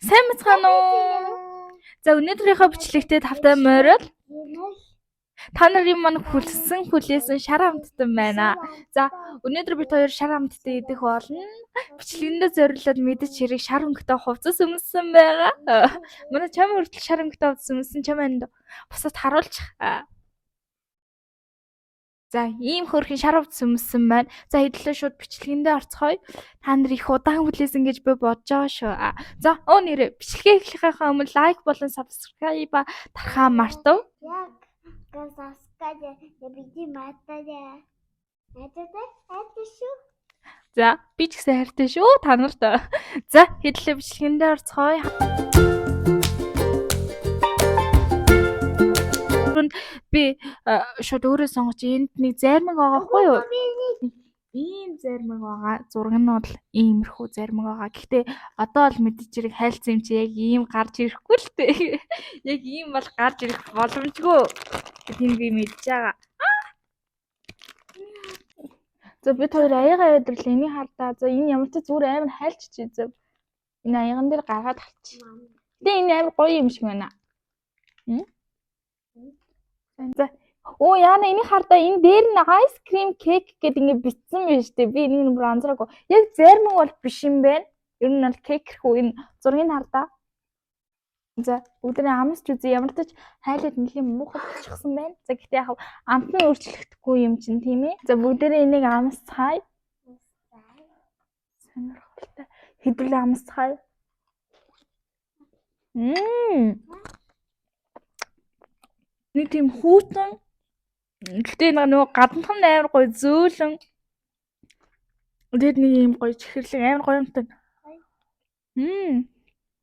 Сайн мэцгаана уу? За өнөөдрийнхөө бичлэгтээ тавтай морил та нарын маань хүлсэн хүлээсэн шар амттан байна. За өнөөдөр бид хоёр шар амттан идэх болно. Бичлэгэндээ зориулаад мэдээж хэрэг шар өнгөтэй хувцас өмссөн байгаа. Манай чам хүртэл шар өнгөтэй хувцас өмссөн чам энд бусад харуулчих. За ийм хөрхэн шар хувцас өмссөн байна. За хэдлээ шууд бичлэгэндээ орцгоё. Та нар их удаан хүлээсэн гэж би бодож байгаа шүү. За нэрээ бичлэгээ эхлэхээс өмнө лайк болон subscribe тархаа мартав. За би ч гэсэн хайртай шүү та нарт. За хэдлээ бичлэгэндээ орцгоё. Би шууд өөрөө сонгож энд нэг зармаг байгаа хгүй юу? Ийм зармаг байгаа. Зураг нь бол иймэрхүү зармаг байгаа. Гэхдээ одоо бол мэдээж хэрэг хайлтсан юм чи яг ийм гарч ирэхгүй л дээ. Яг ийм бол гарч ирэх боломжгүй гэдгийг би мэдж байгаа. За бид хоёр аяга өдрөл энийг хардаа. За энэ ямар ч зүгээр амар хайлтчих зав. Энэ аяган дээр гаргаад авчих. Гэтэ энэ амар гоё юм шиг байна. За яана энийг хардаа энэ дээр нь ice cream cake гэдэг ингэ бичсэн байж тээ. Би энийг бүр анзаараагүй. Яг зармаг бол биш юм байна. Ер нь бол cake хүү энэ зургийг хардаа. За өдрийн амсч үзье. Ямар ч хайлт нэлийн муухай болчихсон байна. За гэхдээ яг амт нь өөрчлөгдөхгүй юм чинь тийм ээ. За бүгдээрээ энийг амсцгаая. Сонирхолтой. Хэдүүлээ амсцгаая. Нэг тийм хүүтэн. Гэтэ нөгөө гаднах нь амар гоё зөөлөн. Тэгээд нэг юм гоё чихэрлэг амар гоё юмтай.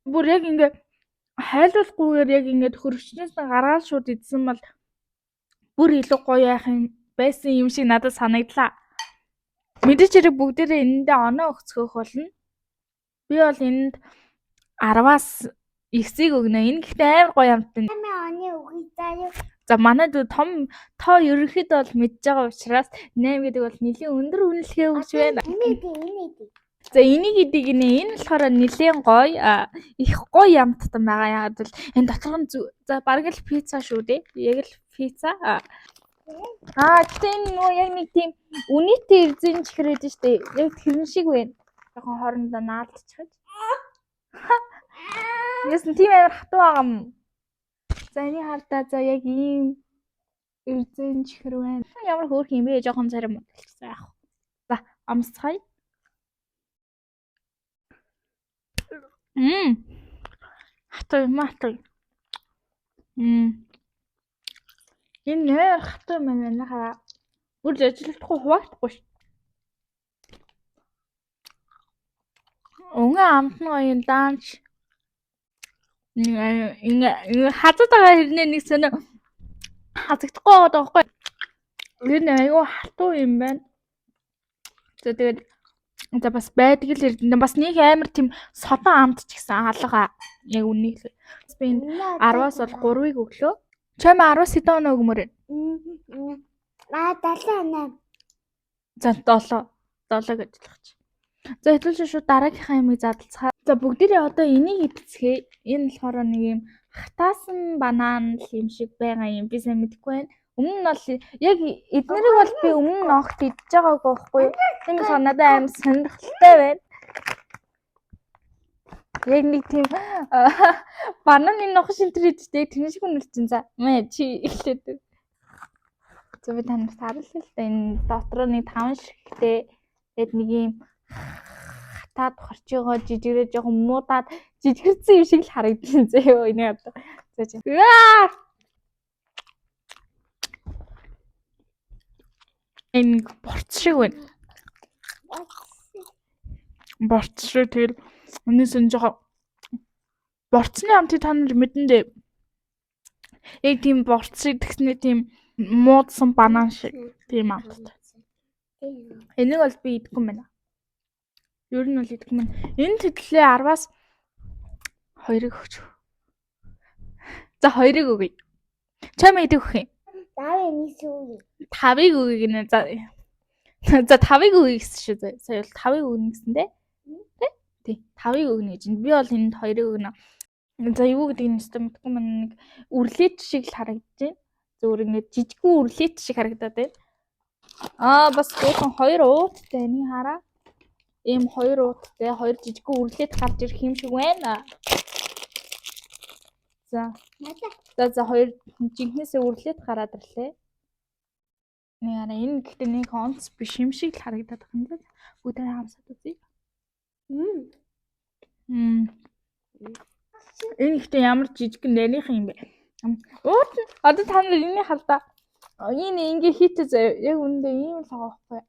Бүр яг ингэ хайлуулахгүйгээр яг ингэ хөрвчнээс нь гаргаад шууд идсэн бол бүр илүү гоё яах юм байсан юм шиг надад санагдлаа. Мэдээж хэрэг бүгдээрээ энэндээ оноо өгцгөх болно. Би бол энд 10-аас 9-ийг өгнө. Энэ гэхдээ амар гоё юмтай. За манайд том тоо ерөнхийдөө бол мэдж байгаа учраас 8 гэдэг бол нэлийн өндөр үнэлгээ өгч байна. За энийг идэг энэ болохоор нэлийн гоё их гоё ямттан байгаа. Ягаад бол энэ дотор нь за бараг л пицца шүү дээ. Яг л пицца. Тэгтээ нөгөө яг нэг тийм үнэтэй эрзэн чихрээд штэ. Яг тэрэн шиг байна. Жоохон хоорондоо наалдчихаж. Яасан тийм амар хатуу байгаа юм. За энийг хардаа. За яг ийм эрзэн чихэр байна. Ямар хөөх юм бэ? Жоохон царим болчихсон яах. За амсцгаая. Хатуу юм хатуу. Энэ нэр хатуу юм байна хараа. Бүр ажиллахгүй хуваагдахгүй ш. Өнгө амт нь гоё даанч. Энэ хатуу байгаа хэрнээ нэг сонио хазагдахгүй байгаа байхгүй. Энэ аюу хатуу юм байна. За тэгээд за бас байдаг л эрдэнэ бас нэг амар тийм содон амт ч гэсэн алга яг үнийг л. Би 10-аас бол 3-ыг өглөө. Чам 10-аас хэдэн оноо өгмөр вэ? 78. За 7 гэж хэлчих. За хэдүүлээ шууд дараагийнхаа юмыг задлцгаа. За бүгдээрээ одоо энийг идцгээе. Энэ болохоор нэг юм хатаасан банан юм шиг байгаа юм. Би сайн мэдэхгүй байна. Өмнө нь бол яг эднэрийг бол би өмнө нь огт идж байгаагүй байхгүй. Тийм болохоор надад аим сонирхолтой байна. Яг нэг тийм бананы нох шинтэр идчихтэй тэр шиг үнэлсэн. За чи эхлээд. За би танаас харуулъя л да. Энэ дотор нэг 5 ширхтэй тэгээд нэг юм хатаад хорчоогоо жижигрээ жоохон муудаад жижигэрсэн юм шиг л харагдсан зөө энийг одоо. За. Энэ борц шиг байна. Борц шиг тэгэл өнөөс нь жоохон борцны амтыг та нар мэдэн дээ. Яг тийм борц шиг тэгснэ тийм муудсан банан шиг тийм амттай. Энийг бол би идэхгүй юм байна. Ер нь бол идэхгүй юм. Энэ тэтлээ 10-аас 2-ыг өгч. За 2-ыг өгье. Чам идэх өгөх юм. 5-ыг өгье гинэ. За 5-ыг өгье гэсэн шүү дээ. Сая бол 5-ыг өгнө гэсэн дээ. Тэ? Тий. 5-ыг өгнө гэж. Би бол энд 2-ыг өгнө. За юу гэдэг нь өстө мэдгүй маань нэг үрлээч шиг л харагдаж байна. Зөвөр ингэ жижигхэн үрлээч шиг харагдаад байна. Бас жоохон 2 ууттай энийг хараа. Ийм 2 ууттай 2 жижигхэн үрлээд гарч ирэх юм шиг байна. За 2 жинхнээсээ үрлээд гараад ирлээ. Нэг араа энэ гэхдээ нэг онц биш юм шиг л харагдаад байна даа. Бүгдээ хамсаад үзье. Энэ ихтэй ямар жижигхэн нарийнхан юм бэ? Одоо та нар энийг халдаа. Энэ ингээ хийтэй заяа. Яг үндэ ийм л байгаа байхгүй.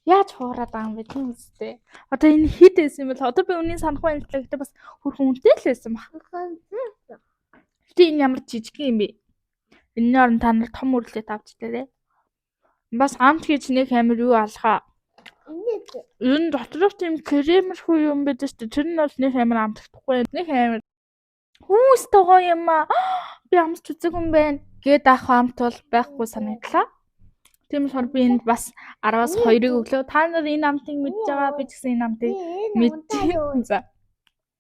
Яаж хуураад байгаа юм бэ тийм үстэй. Одоо энэ хийтэйсэн юм бол одоо би үнийг санах байна л гэхдээ бас хөрхөн үнэтэй л байсан баг. Гэтэ энэ ямар жижигхэн юм бэ? Энэний оронд та нар том үрлээд авч таарэ. Бас амт гэж нэг амир юу алхаа. Энэ доторх тийм кремэрхүү юм байдаг шүү дээ. Тэр нь бол нэг амир амтдахгүй. Нэг амир хүүс того юм аа. Би амсч үзег юм байна. Гээд ах амт бол байхгүй санагдлаа. Тийм болохоор би энд бас 10-аас 2-ыг өглөө. Та нар энэ амтыг мэдж байгаа. Би ч гэсэн энэ амтыг мэдээ. За.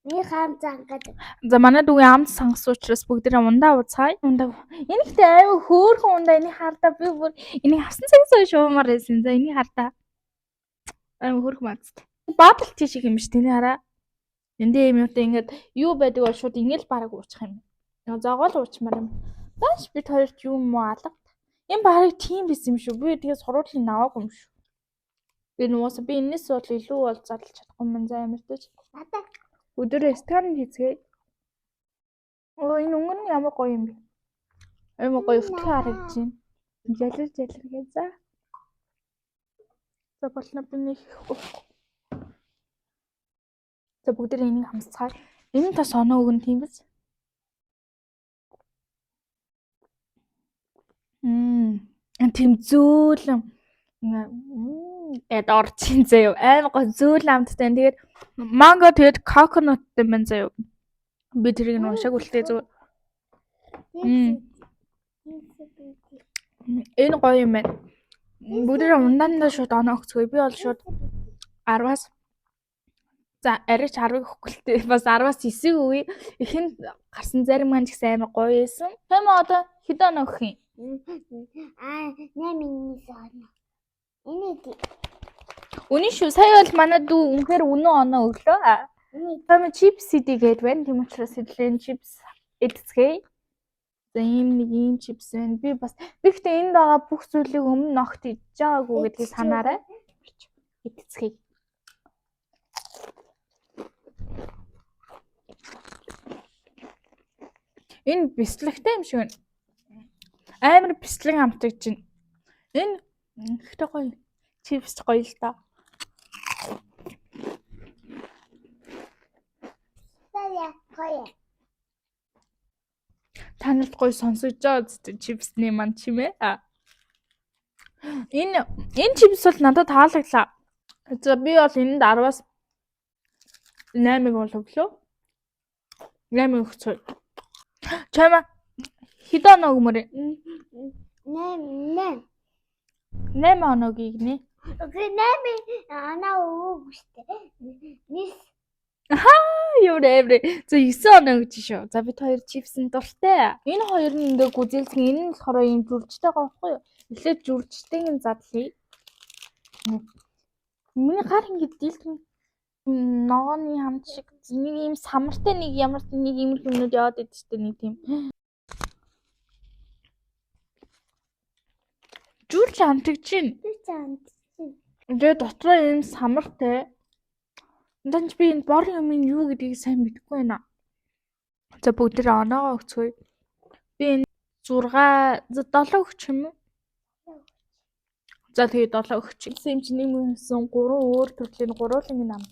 Би хаан зангад. За манай дүүгийн амт сангасан учраас бүгдээрээ ундаа уцаая. Ундаа. Энэ ихтэй аюу хөөхөн ундаа энийг хардаа би бүр энийг авсан цагаас шуумаар байсан. За энийг хардаа. Аюу хөөх мацт. Баатал тийш их юм ш тэний хараа. Эндээ юм юутай ингээд юу байдаг бол шууд ингээл бараг уучих юм. Зогоол уучмаар юм. Тааш бид хоёрт юу юм уу алга. Энэ бараг тийм байсан юм шүү. Би тэгээ сургуулийн наваагүй юм шүү. Би нуусаа би энэс бол илүү бол зарлж чадахгүй юм за амиртаж. Өдөр скан хийцгээе. Энэ өнгөр нь ямар гоё юм бэ? Амар гоё өвтгөө харагдаж байна. Жалэр гээ за. За болно би нэг за бүгдээ энийг хамсцгаая. Энэ тас оноо өгөн тийм биз? Тийм зөөлөн. Эд орчин заяа. Амар гоё зөөлөн амттай. Тэгээд манго тэгээд коконоттэй байна заяа. Би тэрийг нь уншааг үлдээ зүгээр. Энэ гоё юм байна. Бүгдээ ундаандаа шууд оноо өгцгөө. Би бол шууд 10-аас за арайч 10-ыг өгөхөлтэй бас 10-аас 9-ийг өгье. Ихэнд гарсан зарим маань ч гэсэн амар гоё байсан. Тийм одоо хэд оноо өгөх юм? 8-ийн оноо. Энийг Үнэн шүү. Сая бол манай дүү үнэхээр үнэн оноо өглөө. Тэмээ чипс идэгээд байна. Тийм учраас хэдлэн чипс эдцгээе. За ийм чипс байна. Би гэхдээ энд байгаа бүх зүйлийг өмнө огт идж байгаагүй гэдгийг санаарай. Эдцгээе. Энэ бислэгтэй юм шиг байна. Амар бислэг амтдаг чинь. Энэ ихтэй гоё. Чипс гоё л та. гоё. Танарт гоё сонсогдож байгаа зү чипсний маань чимээ. Энэ чипс бол надад таалагдлаа. За би бол энд 10-аас 8-ыг бол өглөө. 8-ыг өгцөө. Чамаа хэд оноо өгмөр? 8 оноогийг нэ. Окей 8 оноо өгөөгүй штэ. Нис Юу нэ. За 9 оноо өгч шүү. За бид хоёр чипсэнд дуртай. Энэ хоёр нь ингээ гүзэлцэн энэ нь болохоор юм зүржтэй байгаа байхгүй юу? Эхлээд зүржтэйг нь задлаа. Миний гар ингээ дийлхэн ногооны хамт шиг нэг юм самартай нэг ямар нэг юм юмнууд яваад идэв штэ нэг тийм. Зүрж амтгаж чинь. Тэгээ дотроо юм самартай. Энд би энэ бор юмын юу гэдгийг сайн мэдэхгүй байна. За бүгдээ оноогоо өгцгөөе. Би энэ 6 7 өгч юм уу? За тэгээ 7 өгч. Юм чи нэг мөнсөн 3 өөр төрлийн гурван ам.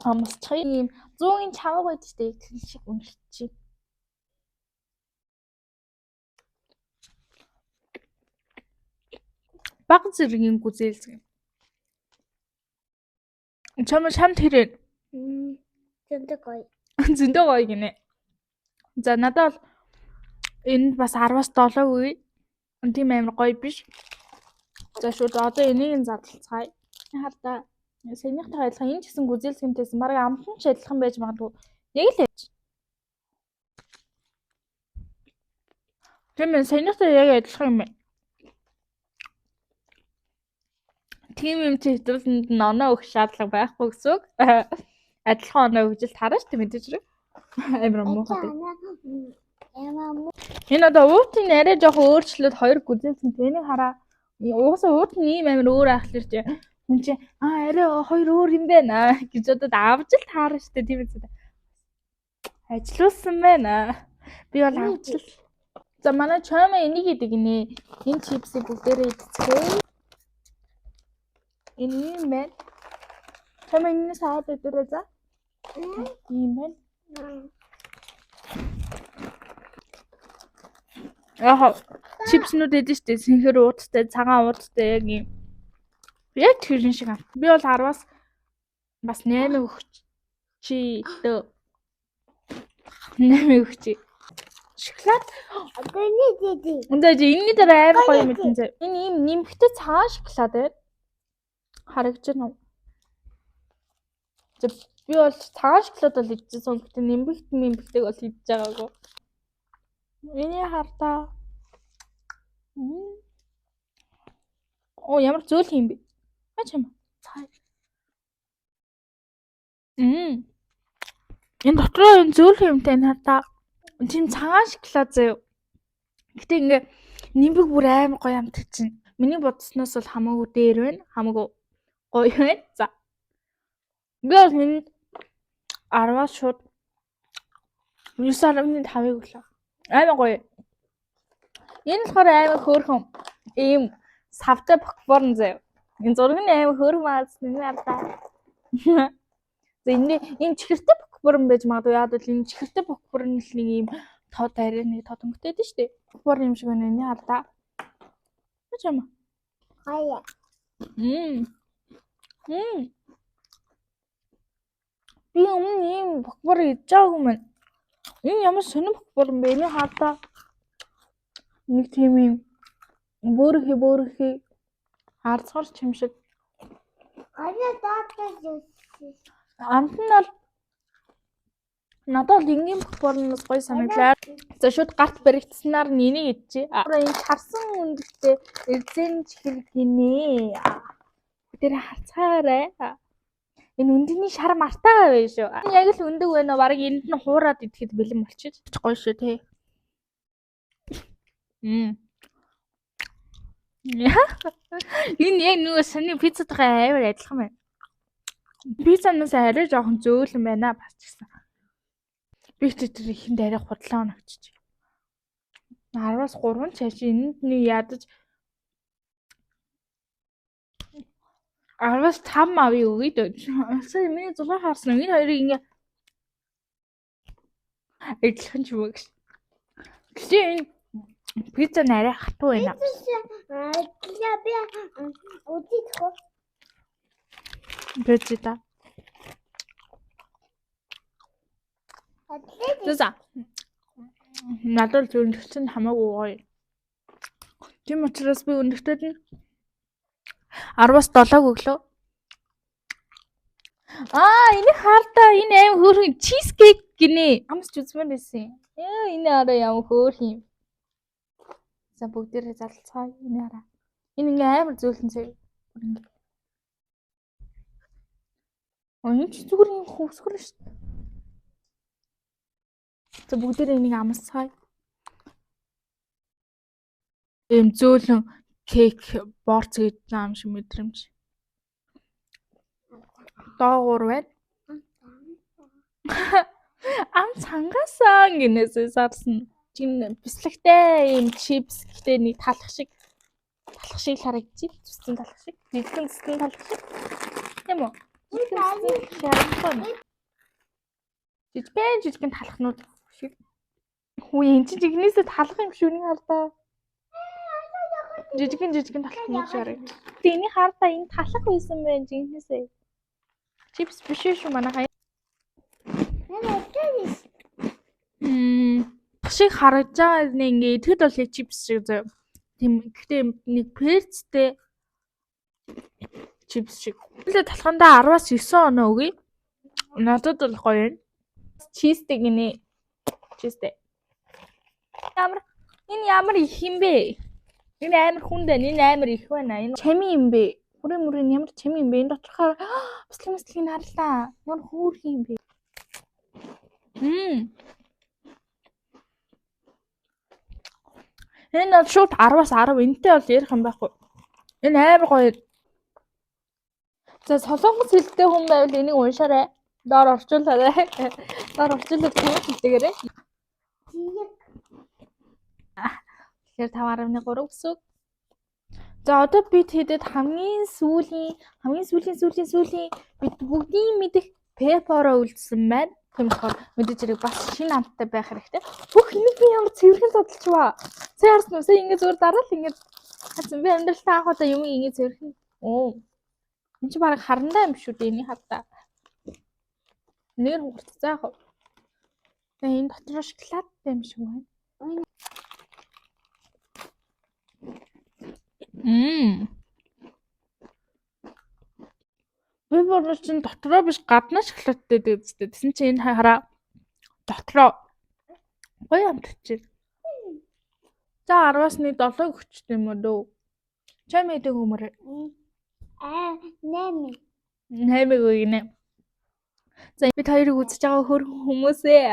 Амсчих юм 100-ын чавга байд штэ их шиг үнэлчих. Баг зэргийн гүзээлс. Чамаа шамт хэрэг. зөндөө гоё. Зөндөө гоё гинэ. За надад бол энэ бас 10-аас 7 үе. Тийм амар гоё биш. За шууд одоо энийг задлцгаая. Хардаа Саяныхтай адилхан энэ ч гэсэн гүзээлсгэнтэйсэн бараг амтан ч адилхан байж магадгүй. Яг л яаж. Тийм ээ саяныхтай яг адилхан юм байна. Тийм юм чи хэвлэнд оноо өгөх шаардлага байхгүй гэсэн үг. Адилхан оноо өгжил тараач тийм мэдээж хэрэг. Амар муухай. Энэ одоо уутын арай жоохон өөрчлөлт хоёр гүзээлсэн тэнийг хараа. Угаасаа уут нь ийм амар өөр ахлаар чи хүн чи арай хоёр өөр юм байна гэж одоо авч л таарна штэ тийм үү. Ажиллуулсан байна. Би бол авч л. За манай чойма энийг идэг нэ. Энэ чипсийг бүгдээрээ идцгээе. Энэ юм байна. Чойма энэ саад өдрөө за. Ийм байна. Чипснүүд эдэн штэ сэнхэр ууттай, цагаан ууттай яг юм. Яг тэрэн шиг ам. Би бол 10-аас бас 8 өгч чи дөө. 8 өгч. Шоколад. Одоо нэг Үндэ энэ дээр амар гоё юм чинь. Энэ ийм нимхтэй цагаан шоколад байна. Харагдаж байна уу? Би бол цагаан шоколад бол идчихсэн. Гэхдээ нимхтэй бол идэж байгаагүй. Эний хартаа. Оо ямар зөөл юм бэ? Ачаам. Цай. Энэ дотроо энэ зөөл юмтай энэ хартаа. Тийм цагаан шоколад заяа. Гэтэ ингээ нимбэг бүр амар гоё амт чинь. Миний бодсноос бол хамаагүй дээр байна. Хамаагүй гоё байна. За. Би бол энэ 10-аас шууд 9.5-ыг өглөө. Амар гоё. Энэ болохоор амар хөөрхөн ийм савтай попкорн заяа. Энэ зураг нь амар хөөрхөн маас нэг ардаа. За энэ чихэртэй попкорн байж магадгүй. Яг л энэ чихэртэй попкорн л нэг ийм тод арай нэг тод өнгөтэй дээ штэ. Попкорн юм шиг байна энэ ардаа. Ачаама. хаяа. Би өмнө ийм попкорн идэж байгаагүй маань. Энэ ямар сонир попкорн бэ? Энэ хаалтаа нэг тийм юм бөөрхи харцгар юм шиг. Хаяа таатаж. Амт нь бол надад л энгийн попкорноос гоё санагдлаа. За шууд гарт баригдсанаар нь энийг идчихье. Энэ харсан үндэгтэй эрзэн чихэр гинэ. Тэр харцгаарай. Энэ үндний шар мартаа байна шүү. Энэ яг л өндөг байна. Бараг энд нь хуураад идэхэд бэлэн болчих. Гоё шүү те. Энэ яг нөгөө саний пиццатай амар адилхан байна. Пиццанаас арай жоохон зөөлөн байна бас ч гэсэн. Би тэр ихэнд арай худлаа оногчиж. 10-аас 3 цааш энд нэг ядаж 10-аас 5 авъя өгье дөө. Сая миний зураг харсан. Энэ хоёрыг ингээ адилхан ч юм уу гэж. Гэхдээ энэ пицца нарай хатуу байна. Би үдийхөө. Пицца. За. Надад л өндөртөнд хамаагүй гоё. Тийм учраас би өндөртөд нь 10-аас 7 өглөө. Энэ хаалтаа энэ аим хөөрхөн чизкейк гинэ. Амсч үзмээр байсан. Энэ араа ямар хөөрхөн юм. За бүгдээрээ залцгаая. Энэ хараа. Энэ ингээ амар зөөлөн цай. Энэ ч зүгээр юм хөвсгөр шүү дээ. За бүгдээрээ энийг амсцгаая. Ийм зөөлөн кейк борц гэж юм шиг мэдрэмж. Доогуур байна. Ам цангаасаа гинэсээ сарсан. Чин бислэгтэй ийм чипс гэдэг нэг талах шиг харагдчих. Зүсгийн талах шиг. Зүсгийн талах шиг. Тийм үү? Жижигхэн талхнууд шиг. Хүү энэ чинь жигнэсээ талах юм шүү нэг хардаа. Жижигхэн талхнууд шиг. Тэний хардаа энэ талах байсан байх жигнэсээ. Чипс биш шүү манайхаа. Шиг харагдаж байгаа нэг ингээ идэхэд бол чипс шиг зөө. Тийм гэхдээ нэг перцтэй чипс шиг. Билээ талхандаа 10-аас 9 оноо өгье. Надад бол гоё юм. Чизтэй гинэ. Чизтэй. Энэ ямар их юм бэ? Энэ амар хүнд байна. Энэ амар их байна. Энэ чами юм бэ? Хүрээ ямар чами юм бэ? Энэ доторхоор бэлтгэмслийн харлаа. Ямар хөөрх юм бэ? Энэ бол шууд 10-аас 10. Энэтэй бол ярих юм байхгүй. Энэ амар гоё. За солонгос хэлтэй хүн байвал энийг уншаарай. Доор орчуулаарай. Доор орчуулаад comment хийгээрэй. Тэгэхээр 5.3 гэсэн. За одоо бид хэдэд хамгийн сүүлийн бид бүгдийн мэдих пепороо үлдсэн байна. Тийм болохоор мэдээж хэрэг бас шинэ амттай байх хэрэгтэй. Бүх энийг би ямар цэвэрхэн судалчваа. Сая харсан уу? Сая ингэ зүгээр дараа л ингэ хацсан би амьдралтай анх удаа юм ингэ цэвэрхэн. Энд чи бараг харандаа юм шүү дээ энийг хатаа. Нэр хуурцаа яах вэ? Тэгээ энэ дотор шоколадтай юм шиг байна. Би бүр чинь дотроо биш гаднаа шоколадтай дээдтэй. Тэсэн чи энэ хараа дотроо гоё амтчих. За 10-аас 7 өгчт юм уу дөө. Чам идэг өмөр. 8 өгнө. За бид хоёрыг үзэж байгаа хөрхөн хүмүүсээ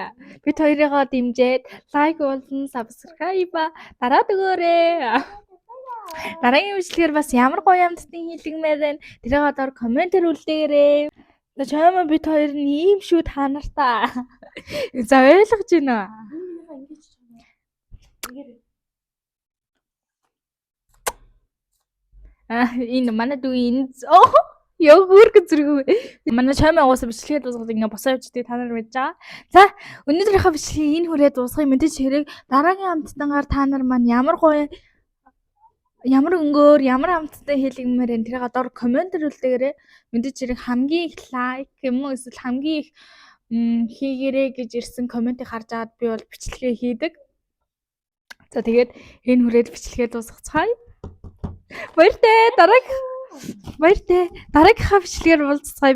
бид хоёрыгоо дэмжиж лайк болон subscribe дараад өгөөрэй. Дараагийн бичлэгээр бас ямар гоё амттай хэлгмээр байна. Тэрийг одоо комментээр үлдээгээрэй. За чамаа бид хоёр нь ийм шүү та нартаа. За ойлгож байна. Энэ манай дүү энэ ёо хүрх зэрэг. Манай чамаа уусаа бичлэгээ дуусгаад ингээ босоо явжтэй та нар мэдж байгаа. За өнөөдрийнхөө бичлэгийг энэ хүрээ дуусгая. Мэдээж хэрэг дараагийн амттангаар та нар маань ямар гоё ямар өнгөөр ямар амттай хэлгмээр энэ тэрийг одоо комментэр үлдээгээрэй. Мэдээж хэрэг хамгийн их лайк юм уу эсвэл хамгийн их хийгээрэй гэж ирсэн комментиг харж агаад би бол бичлэгээ хийдэг. За тэгээд энэ хүрээд бичлэгээ дуусгацгаая. Баяртай дараагийнхаа бичлэгээр уулзцгаая.